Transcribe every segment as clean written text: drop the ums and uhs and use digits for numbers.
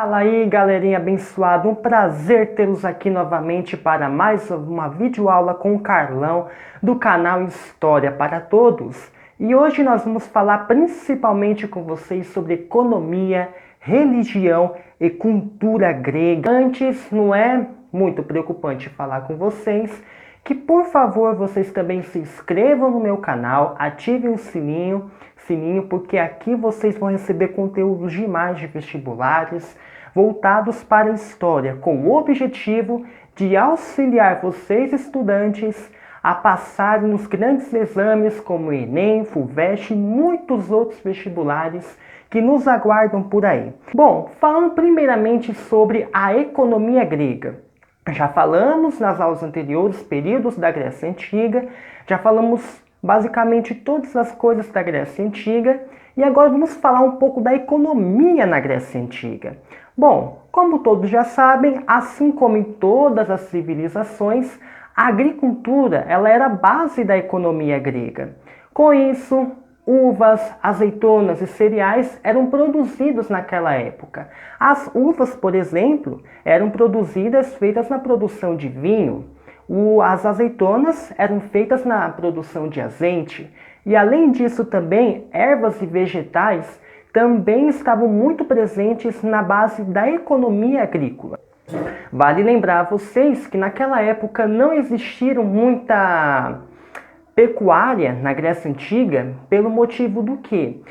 Fala aí, galerinha abençoada, um prazer tê-los aqui novamente para mais uma videoaula com o Carlão do canal História para Todos. E hoje nós vamos falar principalmente com vocês sobre economia, religião e cultura grega. Antes, não é muito preocupante falar com vocês que, por favor, vocês também se inscrevam no meu canal, ativem o sininho, porque aqui vocês vão receber conteúdos demais de vestibulares voltados para a história, com o objetivo de auxiliar vocês, estudantes, a passarem nos grandes exames como o Enem, FUVEST e muitos outros vestibulares que nos aguardam por aí. Bom, falando primeiramente sobre a economia grega. Já falamos nas aulas anteriores, períodos da Grécia Antiga, já falamos basicamente todas as coisas da Grécia Antiga, e agora vamos falar um pouco da economia na Grécia Antiga. Bom, como todos já sabem, assim como em todas as civilizações, a agricultura ela era a base da economia grega. Com isso, uvas, azeitonas e cereais eram produzidos naquela época. As uvas, por exemplo, eram produzidas feitas na produção de vinho. As azeitonas eram feitas na produção de azeite. E além disso também, ervas e vegetais também estavam muito presentes na base da economia agrícola. Vale lembrar a vocês que naquela época não existiram muita pecuária na Grécia Antiga pelo motivo do quê?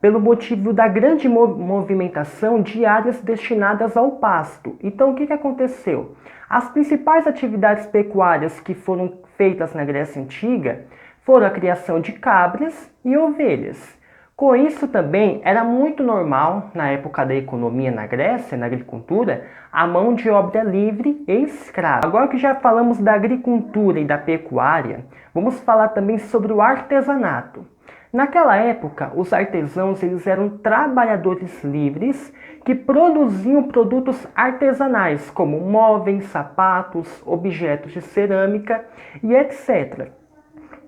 Pelo motivo da grande movimentação de áreas destinadas ao pasto. Então o que aconteceu? As principais atividades pecuárias que foram feitas na Grécia Antiga foram a criação de cabras e ovelhas. Com isso também era muito normal, na época da economia na Grécia, na agricultura, a mão de obra livre e escrava. Agora que já falamos da agricultura e da pecuária, vamos falar também sobre o artesanato. Naquela época, os artesãos eles eram trabalhadores livres que produziam produtos artesanais, como móveis, sapatos, objetos de cerâmica e etc.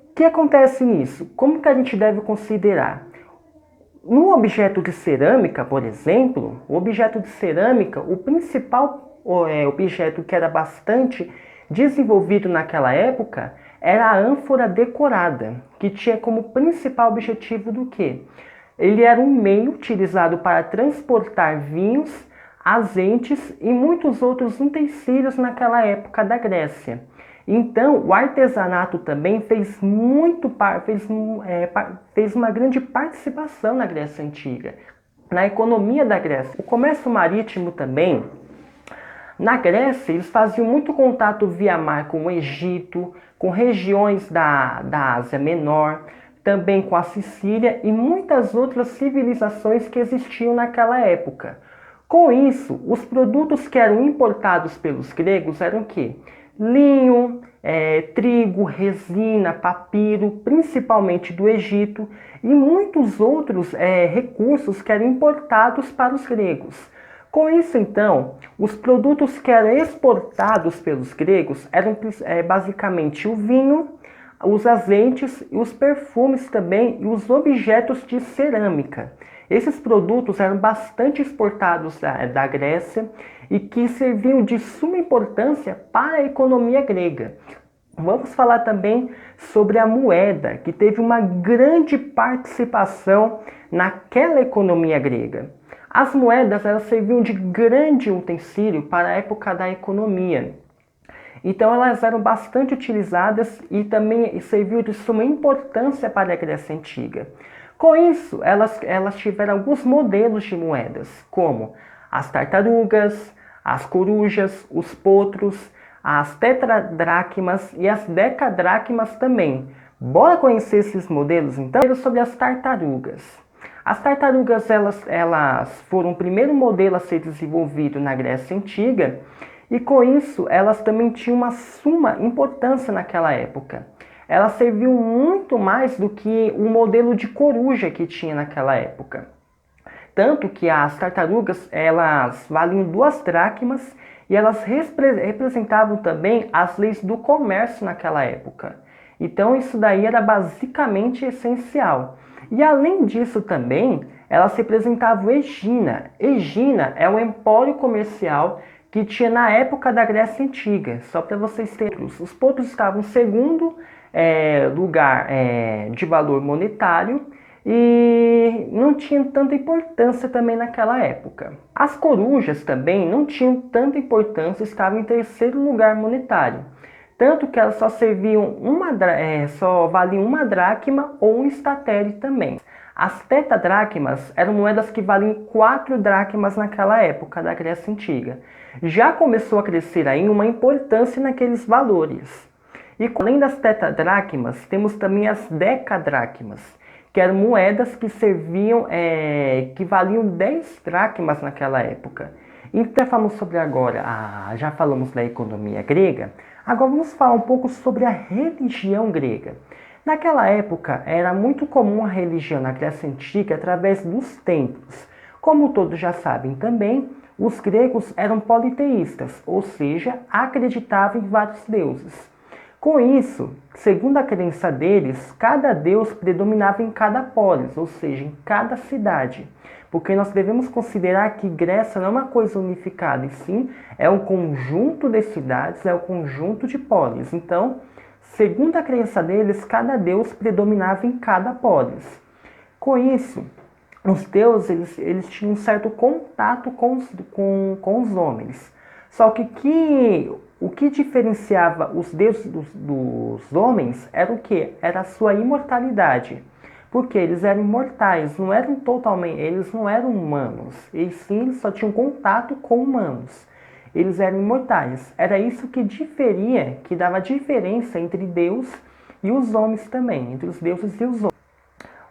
O que acontece nisso? Como que a gente deve considerar? No objeto de cerâmica, por exemplo, o objeto de cerâmica, o principal objeto que era bastante desenvolvido naquela época era a ânfora decorada, que tinha como principal objetivo do quê? Ele era um meio utilizado para transportar vinhos, azeites e muitos outros utensílios naquela época da Grécia. Então, o artesanato também fez uma grande participação na Grécia Antiga, na economia da Grécia. O comércio marítimo também, na Grécia, eles faziam muito contato via mar com o Egito, com regiões da Ásia Menor, também com a Sicília e muitas outras civilizações que existiam naquela época. Com isso, os produtos que eram importados pelos gregos eram o quê? Linho, trigo, resina, papiro, principalmente do Egito, e muitos outros recursos que eram importados para os gregos. Com isso, então, os produtos que eram exportados pelos gregos eram basicamente o vinho, os azeites e os perfumes também e os objetos de cerâmica. Esses produtos eram bastante exportados da Grécia e que serviam de suma importância para a economia grega. Vamos falar também sobre a moeda, que teve uma grande participação naquela economia grega. As moedas elas serviam de grande utensílio para a época da economia. Então elas eram bastante utilizadas e também serviam de suma importância para a Grécia Antiga. Com isso, elas tiveram alguns modelos de moedas, como as tartarugas, as corujas, os potros, as tetradracmas e as decadracmas também. Bora conhecer esses modelos então? Sobre as tartarugas. As tartarugas elas foram o primeiro modelo a ser desenvolvido na Grécia Antiga e com isso elas também tinham uma suma importância naquela época. Elas serviam muito mais do que o modelo de coruja que tinha naquela época. Tanto que as tartarugas elas valiam 2 dracmas e elas representavam também as leis do comércio naquela época. Então isso daí era basicamente essencial. E além disso também, elas representavam Egina. Egina é um empório comercial que tinha na época da Grécia Antiga. Só para vocês terem, os pontos estavam em segundo lugar de valor monetário e não tinham tanta importância também naquela época. As corujas também não tinham tanta importância, estavam em terceiro lugar monetário. Tanto que elas só serviam só valiam uma dracma ou um statere também. As tetadracmas eram moedas que valiam 4 dracmas naquela época da Grécia Antiga. Já começou a crescer aí uma importância naqueles valores. E além das tetadracmas, temos também as decadracmas, que eram moedas que serviam, que valiam 10 dracmas naquela época. Então já falamos da economia grega. Agora vamos falar um pouco sobre a religião grega. Naquela época era muito comum a religião na Grécia Antiga através dos templos. Como todos já sabem também, os gregos eram politeístas, ou seja, acreditavam em vários deuses. Com isso, segundo a crença deles, cada deus predominava em cada polis, ou seja, em cada cidade. Porque nós devemos considerar que Grécia não é uma coisa unificada, e sim é um conjunto de cidades, é um conjunto de polis. Então, segundo a crença deles, cada deus predominava em cada polis. Com isso, os deuses eles tinham um certo contato com os homens. Só que o que diferenciava os deuses dos homens era o quê? Era a sua imortalidade. Porque eles eram imortais, eles não eram humanos. Eles sim só tinham contato com humanos. Eles eram imortais. Era isso que diferia, que dava diferença entre Deus e os homens também, entre os deuses e os homens.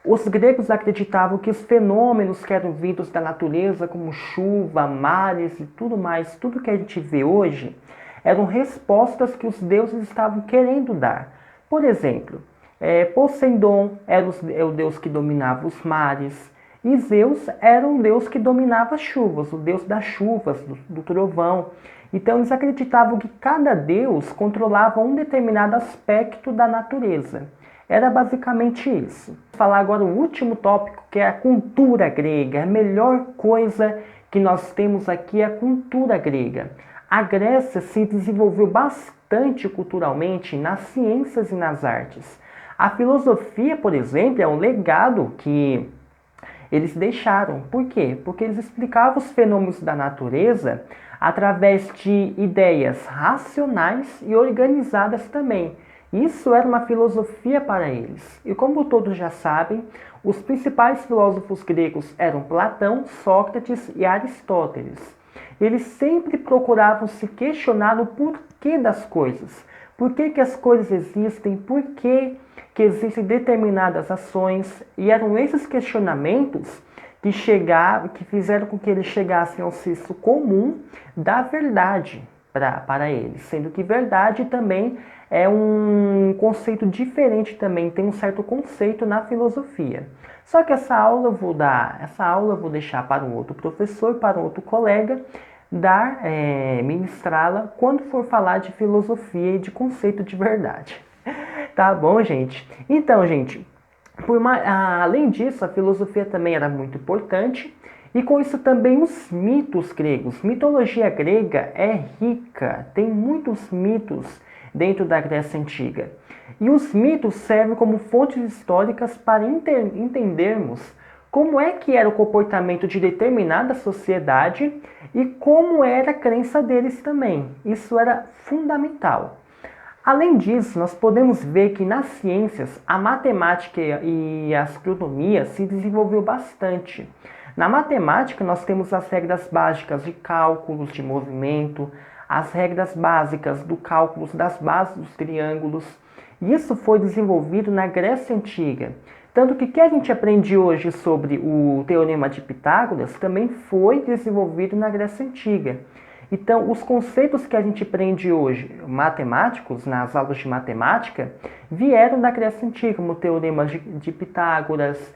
Os gregos acreditavam que os fenômenos que eram vindos da natureza, como chuva, mares e tudo mais, tudo que a gente vê hoje, eram respostas que os deuses estavam querendo dar. Por exemplo, Poseidon era o deus que dominava os mares, e Zeus era o deus que dominava as chuvas, o deus das chuvas, do trovão. Então eles acreditavam que cada deus controlava um determinado aspecto da natureza. Era basicamente isso. Vou falar agora o último tópico, que é a cultura grega. A melhor coisa que nós temos aqui é a cultura grega. A Grécia se desenvolveu bastante culturalmente nas ciências e nas artes. A filosofia, por exemplo, é um legado que eles deixaram. Por quê? Porque eles explicavam os fenômenos da natureza através de ideias racionais e organizadas também. Isso era uma filosofia para eles. E como todos já sabem, os principais filósofos gregos eram Platão, Sócrates e Aristóteles. Eles sempre procuravam se questionar o porquê das coisas. Por que as coisas existem? Por que existem determinadas ações? E eram esses questionamentos que fizeram com que eles chegassem ao senso comum da verdade para eles. Sendo que verdade também é um conceito diferente também, tem um certo conceito na filosofia. Só que essa aula eu vou deixar para um outro professor, para um outro colega, ministrá-la quando for falar de filosofia e de conceito de verdade. Tá bom, gente? Então, gente, além disso, a filosofia também era muito importante. E com isso também os mitos gregos. Mitologia grega é rica, tem muitos mitos dentro da Grécia Antiga. E os mitos servem como fontes históricas para entendermos como é que era o comportamento de determinada sociedade e como era a crença deles também. Isso era fundamental. Além disso, nós podemos ver que nas ciências, a matemática e a astronomia se desenvolveu bastante. Na matemática, nós temos as regras básicas de cálculos de movimento, as regras básicas do cálculo das bases dos triângulos. Isso foi desenvolvido na Grécia Antiga. Tanto que o que a gente aprende hoje sobre o Teorema de Pitágoras também foi desenvolvido na Grécia Antiga. Então, os conceitos que a gente aprende hoje, matemáticos, nas aulas de matemática, vieram da Grécia Antiga, como o Teorema de Pitágoras,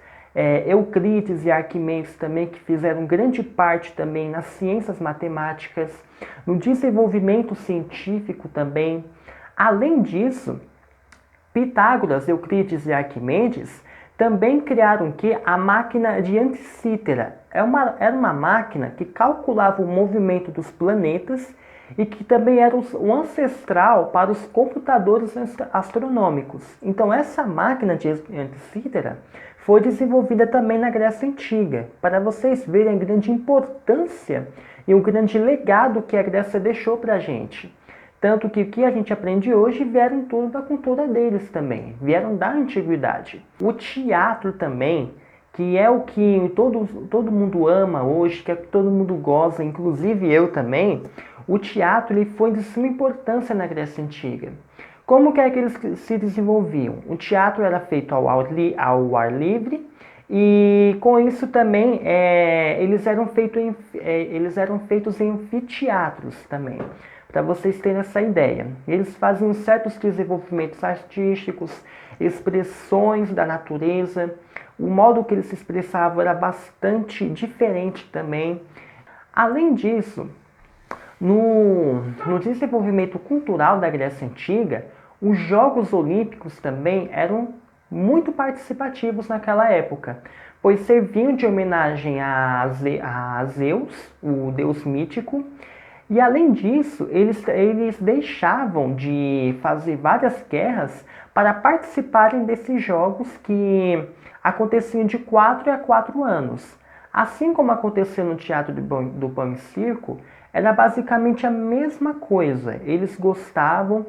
Euclides e Arquimedes também, que fizeram grande parte também nas ciências matemáticas, no desenvolvimento científico também. Além disso, Pitágoras, Euclides e Arquimedes Também criaram que a máquina de Anticítera era uma máquina que calculava o movimento dos planetas e que também era o ancestral para os computadores astronômicos. Então essa máquina de Anticítera foi desenvolvida também na Grécia Antiga, para vocês verem a grande importância e o grande legado que a Grécia deixou para a gente. Tanto que o que a gente aprende hoje vieram tudo da cultura deles também, vieram da antiguidade. O teatro também, que é o que todo mundo ama hoje, que é o que todo mundo goza, inclusive eu também, o teatro ele foi de suma importância na Grécia Antiga. Como que é que eles se desenvolviam? O teatro era feito ao ar livre e com isso também eles eram feitos em anfiteatros também, para vocês terem essa ideia. Eles faziam certos desenvolvimentos artísticos, expressões da natureza, o modo que eles se expressavam era bastante diferente também. Além disso, no desenvolvimento cultural da Grécia Antiga, os Jogos Olímpicos também eram muito participativos naquela época, pois serviam de homenagem a Zeus, o deus mítico, e além disso, eles deixavam de fazer várias guerras para participarem desses jogos que aconteciam de 4 a 4 anos. Assim como aconteceu no Teatro do Pão e Circo, era basicamente a mesma coisa. Eles gozavam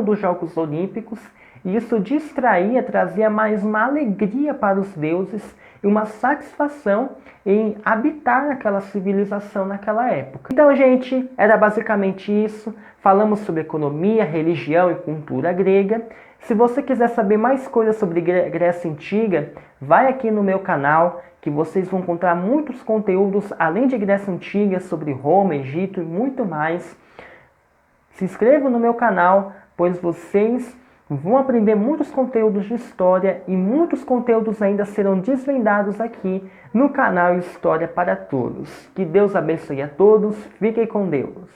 dos Jogos Olímpicos e isso distraía, trazia mais uma alegria para os deuses e uma satisfação em habitar naquela civilização naquela época. Então, gente, era basicamente isso. Falamos sobre economia, religião e cultura grega. Se você quiser saber mais coisas sobre Grécia Antiga, vai aqui no meu canal, que vocês vão encontrar muitos conteúdos, além de Grécia Antiga, sobre Roma, Egito e muito mais. Se inscreva no meu canal, pois vocês vão aprender muitos conteúdos de história e muitos conteúdos ainda serão desvendados aqui no canal História para Todos. Que Deus abençoe a todos, fiquem com Deus.